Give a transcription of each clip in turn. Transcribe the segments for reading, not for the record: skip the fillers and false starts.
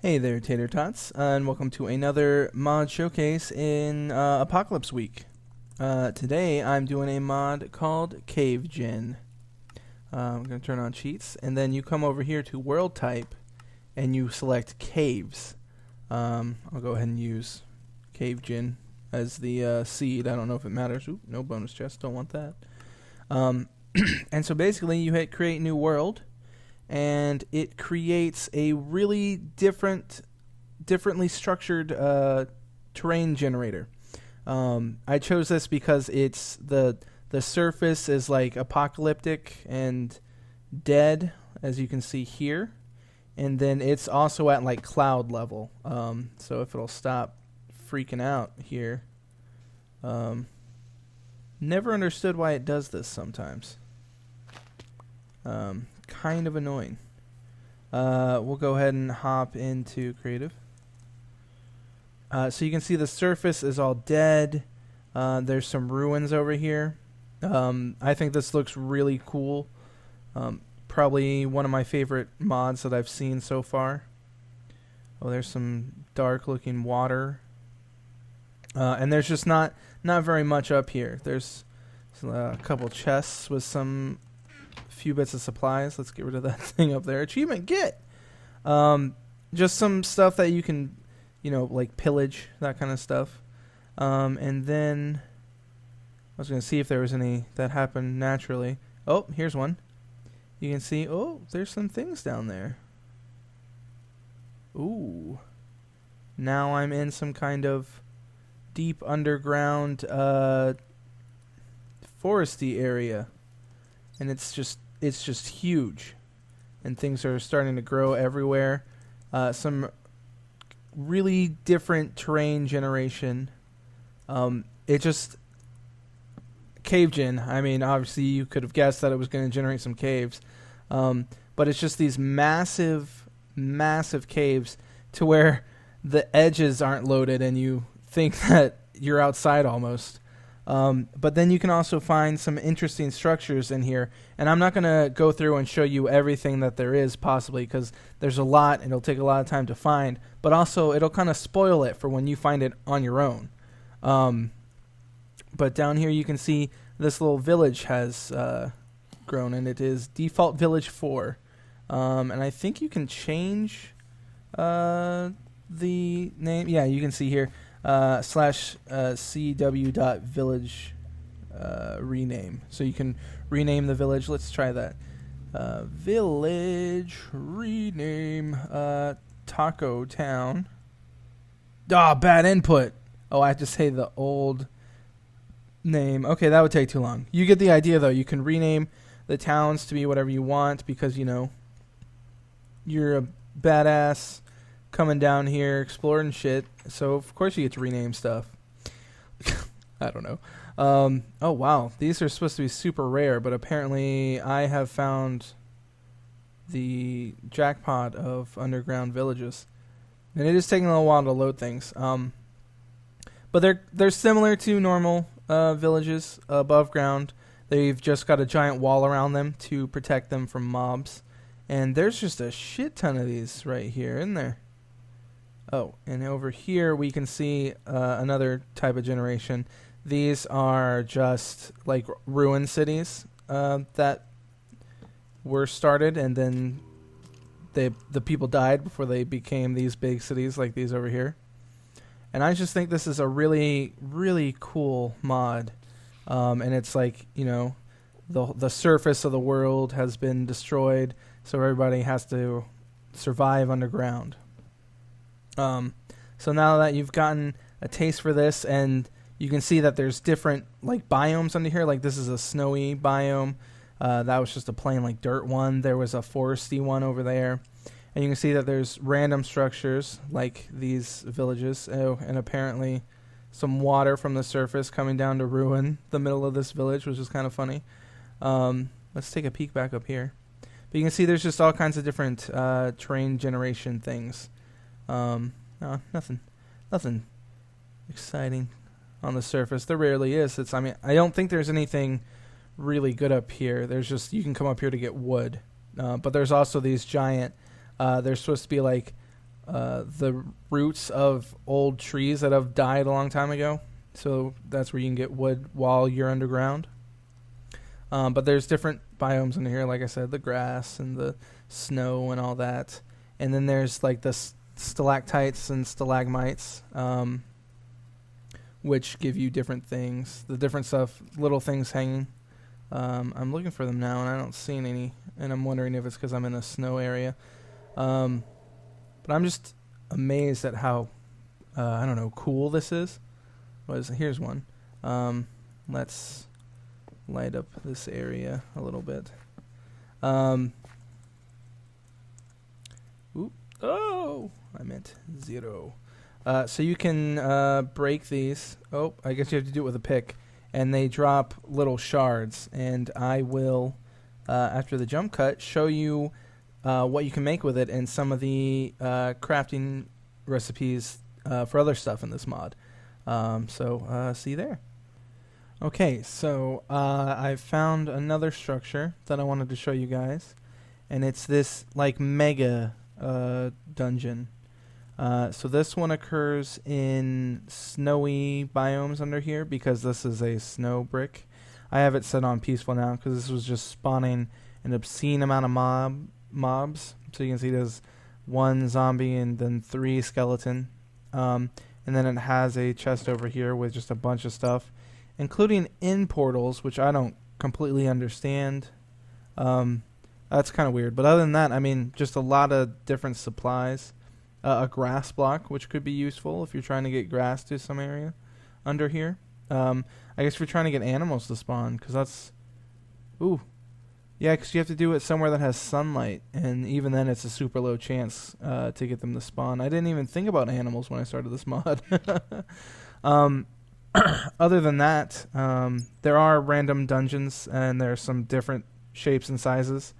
Hey there, Tater Tots, and welcome to another mod showcase in Apocalypse Week. Today I'm doing a mod called Cave Gen. I'm going to turn on cheats, and then you come over here to World Type, and you select Caves. I'll go ahead and use Cave Gen as the seed. I don't know if it matters. Oop, no bonus chest, don't want that. And so basically you hit Create New World, and it creates a really differently structured terrain generator. I chose this because it's the surface is like apocalyptic and dead, as you can see here, and then it's also at like cloud level. So if it'll stop freaking out here, never understood why it does this sometimes. Kind of annoying. We'll go ahead and hop into creative. So you can see the surface is all dead. There's some ruins over here. I think this looks really cool. Probably one of my favorite mods that I've seen so far. Oh, there's some dark looking water. And there's just not very much up here. There's a couple chests with some few bits of supplies. Let's get rid of that thing up there. Achievement get. Just some stuff that you can, like pillage, that kind of stuff. And then I was going to see if there was any that happened naturally. Oh, here's one. You can see, oh, there's some things down there. Ooh. Now I'm in some kind of deep underground foresty area. And it's just huge, and things are starting to grow everywhere. Some really different terrain generation. It just cave gen. I mean, obviously you could have guessed that it was going to generate some caves, but it's just these massive caves to where the edges aren't loaded, and you think that you're outside almost. But then you can also find some interesting structures in here. And I'm not going to go through and show you everything that there is possibly, because there's a lot and it'll take a lot of time to find. But also it'll kind of spoil it for when you find it on your own. But down here you can see this little village has grown, and it is default village 4. And I think you can change the name. Yeah, you can see here. /cw.village rename. So you can rename the village. Let's try that. Village rename Taco Town. Bad input. Oh, I have to say the old name. Okay, that would take too long. You get the idea, though. You can rename the towns to be whatever you want because, you're a badass coming down here exploring shit, so of course you get to rename stuff. I don't know. Oh wow, these are supposed to be super rare, but apparently I have found the jackpot of underground villages, and it is taking a little while to load things. But they're similar to normal villages above ground. They've just got a giant wall around them to protect them from mobs, and there's just a shit ton of these right here, isn't there? Oh, and over here we can see another type of generation. These are just like ruin cities that were started, and then the people died before they became these big cities like these over here. And I just think this is a really, really cool mod. And it's like, the surface of the world has been destroyed, so everybody has to survive underground. So now that you've gotten a taste for this, and you can see that there's different like biomes under here, like this is a snowy biome, that was just a plain like dirt one. There was a foresty one over there, and you can see that there's random structures like these villages. Oh, and apparently some water from the surface coming down to ruin the middle of this village, which is kind of funny. Let's take a peek back up here, but you can see there's just all kinds of different terrain generation things. No, nothing exciting on the surface. There rarely is. I don't think there's anything really good up here. There's just, you can come up here to get wood. But there's also these giant, they're supposed to be like the roots of old trees that have died a long time ago. So that's where you can get wood while you're underground. But there's different biomes in here, like I said, the grass and the snow and all that. And then there's like the stalactites and stalagmites, which give you different things. The different stuff, little things hanging. I'm looking for them now, and I don't see any. And I'm wondering if it's because I'm in a snow area. But I'm just amazed at how, I don't know, cool this is. Here's one. Let's light up this area a little bit. Oh, I meant 0. So you can break these. Oh, I guess you have to do it with a pick. And they drop little shards. And I will, after the jump cut, show you what you can make with it and some of the crafting recipes for other stuff in this mod. So see you there. Okay, so I found another structure that I wanted to show you guys. And it's this like mega dungeon. So this one occurs in snowy biomes under here because this is a snow brick. I have it set on peaceful now because this was just spawning an obscene amount of mobs. So you can see there's 1 zombie and then 3 skeleton. And then it has a chest over here with just a bunch of stuff, including in portals, which I don't completely understand. That's kind of weird. But other than that, I mean, just a lot of different supplies. A grass block, which could be useful if you're trying to get grass to some area under here. I guess if you're trying to get animals to spawn, because that's... Ooh. Yeah, because you have to do it somewhere that has sunlight, and even then it's a super low chance to get them to spawn. I didn't even think about animals when I started this mod. Other than that, there are random dungeons, and there are some different shapes and sizes.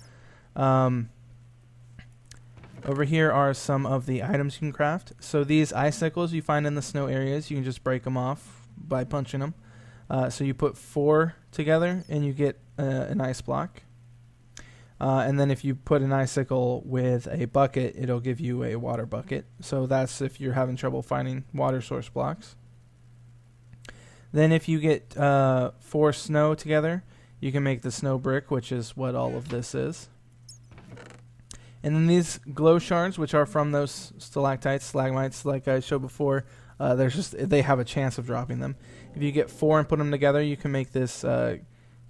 Over here are some of the items you can craft. So these icicles you find in the snow areas, you can just break them off by punching them. So you put 4 together and you get an ice block. And then if you put an icicle with a bucket, it'll give you a water bucket. So that's if you're having trouble finding water source blocks. Then if you get 4 snow together, you can make the snow brick, which is what all of this is. And then these glow shards, which are from those stalactites, stalagmites, like I showed before, they have a chance of dropping them. If you get 4 and put them together, you can make this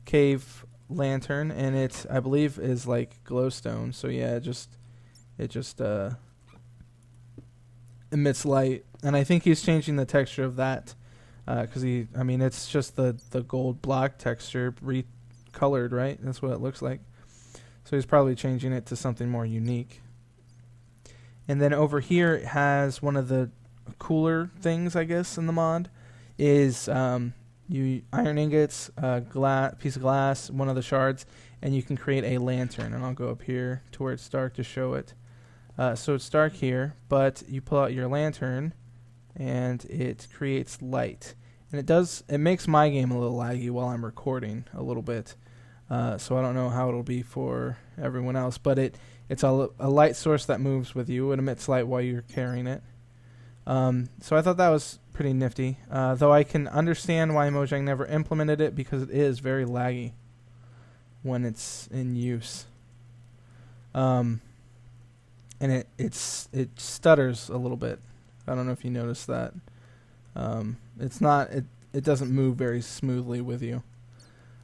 cave lantern, and it, I believe, is like glowstone. So yeah, it just emits light, and I think he's changing the texture of that because it's just the gold block texture recolored, right? That's what it looks like. So he's probably changing it to something more unique. And then over here it has one of the cooler things, I guess, in the mod is iron ingots, piece of glass, one of the shards, and you can create a lantern. And I'll go up here to where it's dark to show it. So it's dark here, but you pull out your lantern and it creates light. And it makes my game a little laggy while I'm recording a little bit. So I don't know how it'll be for everyone else, but it's a light source that moves with you. It emits light while you're carrying it. So I thought that was pretty nifty, though I can understand why Mojang never implemented it because it is very laggy when it's in use. And it stutters a little bit. I don't know if you noticed that. It doesn't move very smoothly with you.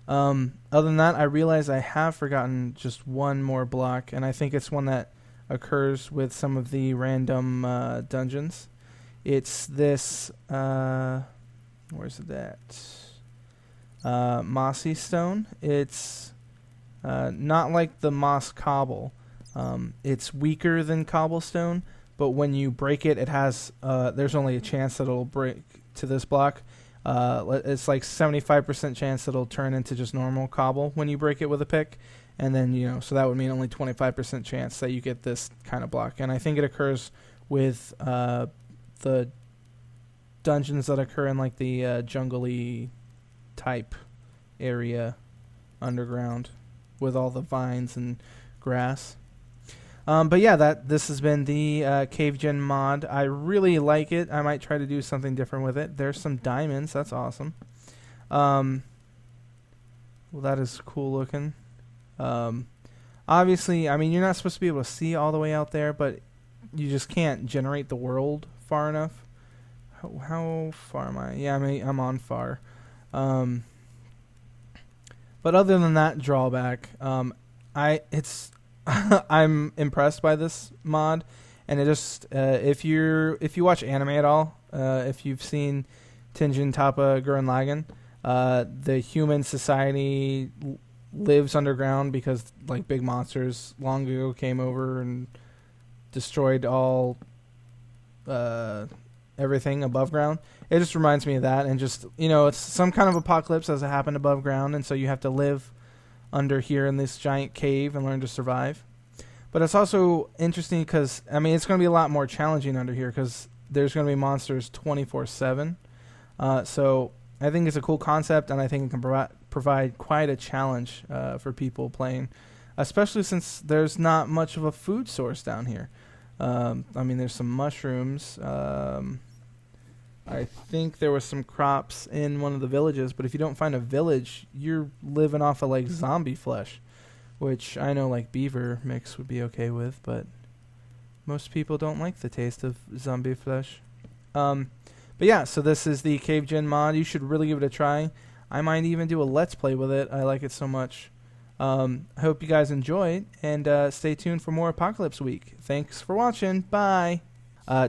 Other than that, I realize I have forgotten just one more block, and I think it's one that occurs with some of the random dungeons. It's this, where's it at? Mossy stone. It's not like the moss cobble. It's weaker than cobblestone, but when you break it, it has there's only a chance that it'll break to this block. It's like 75% chance that it'll turn into just normal cobble when you break it with a pick, and then so that would mean only 25% chance that you get this kind of block. And I think it occurs with the dungeons that occur in like the jungle-y type area underground with all the vines and grass. But yeah, this has been the Cave Gen mod. I really like it. I might try to do something different with it. There's some diamonds. That's awesome. Well, that is cool looking. Obviously, I mean, you're not supposed to be able to see all the way out there, but you just can't generate the world far enough. How far am I? Yeah, I'm on far. But other than that drawback, I'm impressed by this mod, and it just if you watch anime at all, if you've seen Tenjin Toppa Gurren Lagann, the human society lives underground because like big monsters long ago came over and destroyed all everything above ground. It just reminds me of that, and just it's some kind of apocalypse as it happened above ground, and so you have to live under here in this giant cave and learn to survive. But it's also interesting because I mean it's going to be a lot more challenging under here because there's going to be monsters 24/7. So I think it's a cool concept, and I think it can provide quite a challenge for people playing, especially since there's not much of a food source down here. I mean, there's some mushrooms. I think there was some crops in one of the villages, but if you don't find a village, you're living off of like zombie flesh, which I know like beaver mix would be okay with, but most people don't like the taste of zombie flesh. But yeah, so this is the Cave Gen mod. You should really give it a try. I might even do a Let's Play with it. I like it so much. I hope you guys enjoy it, and stay tuned for more Apocalypse Week. Thanks for watching. Bye!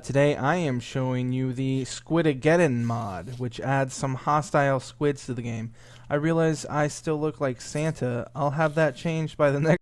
Today I am showing you the Squidageddon mod, which adds some hostile squids to the game. I realize I still look like Santa. I'll have that changed by the next